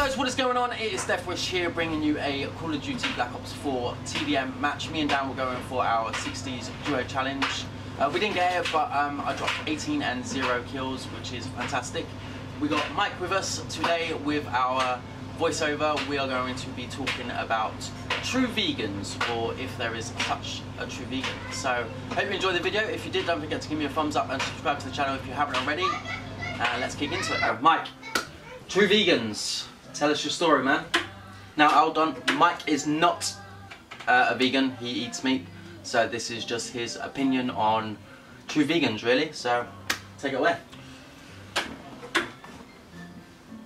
Guys, what is going on? It is Deathwish here, bringing you a Call of Duty Black Ops 4 TDM match. Me and Dan were going for our 60s duo challenge. We didn't get it, but I dropped 18 and 0 kills, which is fantastic. We got Mike with us today with our voiceover. We are going to be talking about true vegans, or if there is such a true vegan. So, hope you enjoyed the video. If you did, don't forget to give me a thumbs up and subscribe to the channel if you haven't already. Let's kick into it. Mike, true vegans. Tell us your story, man. Now, hold on. Mike is not a vegan. He eats meat. So this is just his opinion on true vegans, really. So take it away.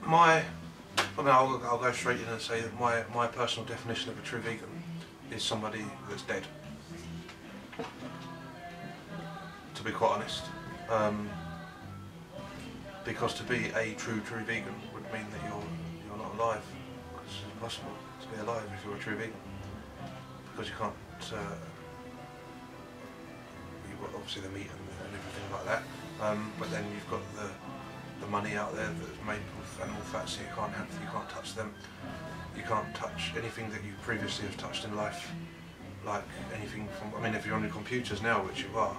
I'll go straight in and say that my personal definition of a true vegan is somebody that's dead. To be quite honest. Because to be a true vegan would mean that you're not alive, because it's impossible to be alive if you're a true vegan, because you can't, you've got obviously the meat and everything like that, but then you've got the money out there that's made with animal fats, so you can't touch them, you can't touch anything that you previously have touched in life, like anything from, I mean, if you're on your computers now, which you are,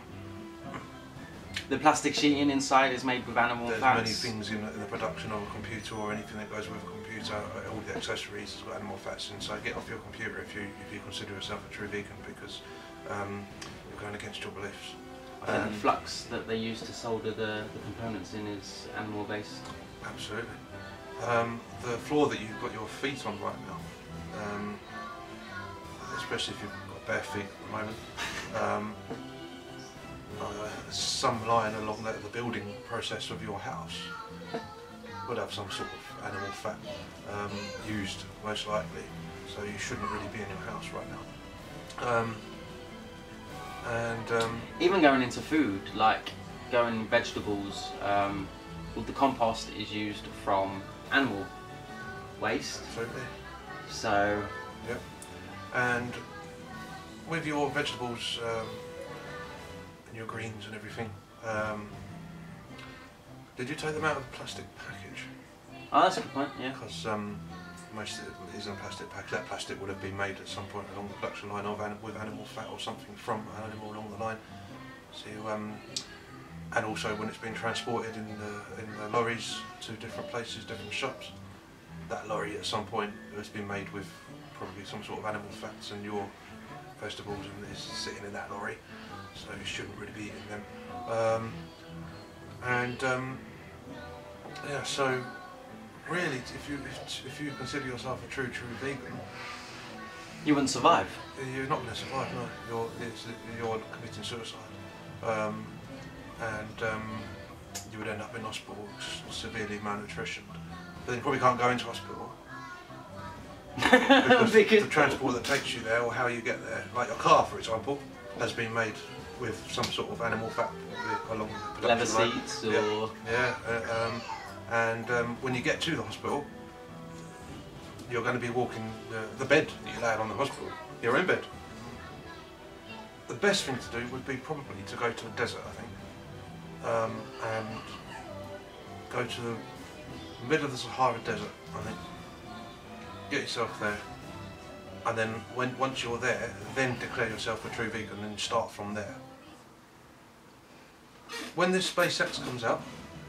the plastic sheeting inside is made with animal fats. There's many things in the production of a computer, or anything that goes with a computer, all the accessories has got animal fats inside. Get off your computer if you consider yourself a true vegan, because you're going against your beliefs. I think the flux that they use to solder the components in is animal based. Absolutely. The floor that you've got your feet on right now, especially if you've got bare feet at the moment, some line along the building process of your house would have some sort of animal fat used, most likely, so you shouldn't really be in your house right now. Even going into food, like going vegetables, well, the compost is used from animal waste. Absolutely. So. Yep. And with your vegetables, your greens and everything, did you take them out of the plastic package? Oh, that's a good point, yeah. Because most of it is in a plastic package. That plastic would have been made at some point along the production line with animal fat or something from an animal along the line. So, and also when it's been transported in the lorries to different places, different shops, that lorry at some point has been made with probably some sort of animal fats, and your vegetables is sitting in that lorry. So you shouldn't really be eating them. Yeah, so really, if you consider yourself a true vegan, you wouldn't survive. You're not going to survive. No, you're committing suicide, and you would end up in hospital, severely malnutritioned. But then you probably can't go into hospital. Because the transport that takes you there, or how you get there, like your car, for example, has been made with some sort of animal fat along the production line. Leather seats, or when you get to the hospital, you're going to be walking the bed that you lay on the hospital, your own bed. The best thing to do would be probably to go to a desert, I think, and go to the middle of the Sahara Desert, I think. Get yourself there, and then once you're there, then declare yourself a true vegan and start from there. When this SpaceX comes out,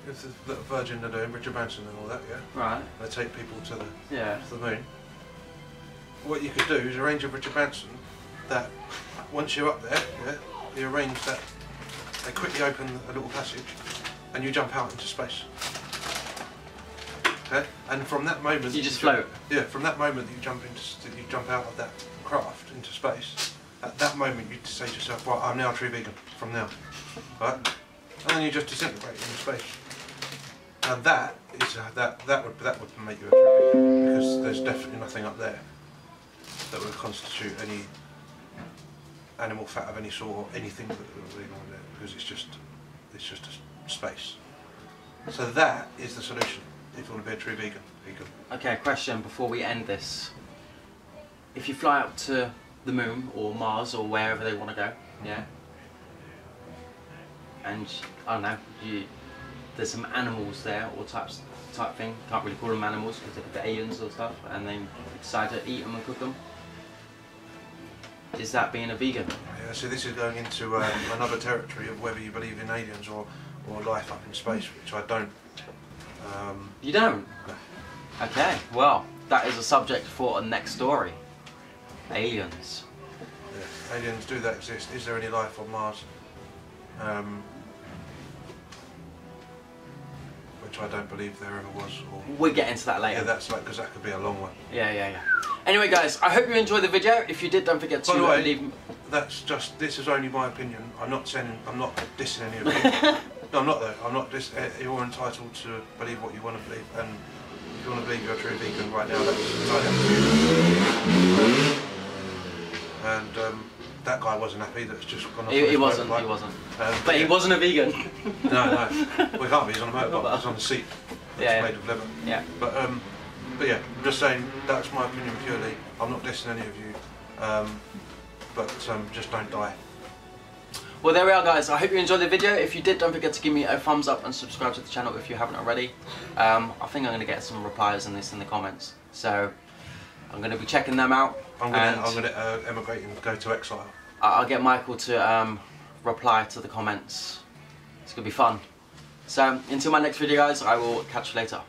if the Virgin are doing, Richard Branson and all that, yeah? Right. They take people to the moon. What you could do is arrange with Richard Branson that once you're up there, yeah, you arrange that they quickly open a little passage and you jump out into space. Okay? And from that moment you just float. Yeah, from that moment that you jump out of that craft into space, at that moment you say to yourself, right, I'm now a true vegan from now. Right? And then you just disintegrate into space. Now that would make you a true vegan, because there's definitely nothing up there that would constitute any animal fat of any sort, or anything that would be on there, because it's just a space. So that is the solution if you want to be a true vegan. Okay, question before we end this. If you fly up to the moon or Mars or wherever they want to go, yeah, and I don't know, there's some animals there, or type thing. Can't really call them animals because they're aliens or stuff, and they decide to eat them and cook them. Is that being a vegan? Yeah, so this is going into another territory of whether you believe in aliens or life up in space, which I don't. You don't? No. Okay, well, that is a subject for a next story. Aliens. Yeah. Aliens, do they exist? Is there any life on Mars? Which I don't believe there ever was. Or, we'll get into that later. Yeah, that's like, because that could be a long one. Yeah. Anyway guys, I hope you enjoyed the video. If you did, don't forget to leave... That's just, this is only my opinion. I'm not dissing any of you. No, I'm not though. I'm not you're entitled to believe what you want to believe, and if you want to believe you're a true vegan right now, that's entirely up to you. And that guy wasn't happy, that's just gone off. He wasn't. But he wasn't a vegan. No. Well, he can't be, he's on a motorbike, he's on the seat. That's made of leather. Yeah. But yeah, I'm just saying, that's my opinion purely. I'm not dissing any of you. But just don't die. Well, there we are guys, I hope you enjoyed the video. If you did, don't forget to give me a thumbs up and subscribe to the channel if you haven't already. I think I'm going to get some replies on this in the comments, so I'm going to be checking them out. I'm going to emigrate and go to exile. I'll get Michael to reply to the comments. It's going to be fun. So until my next video guys, I will catch you later.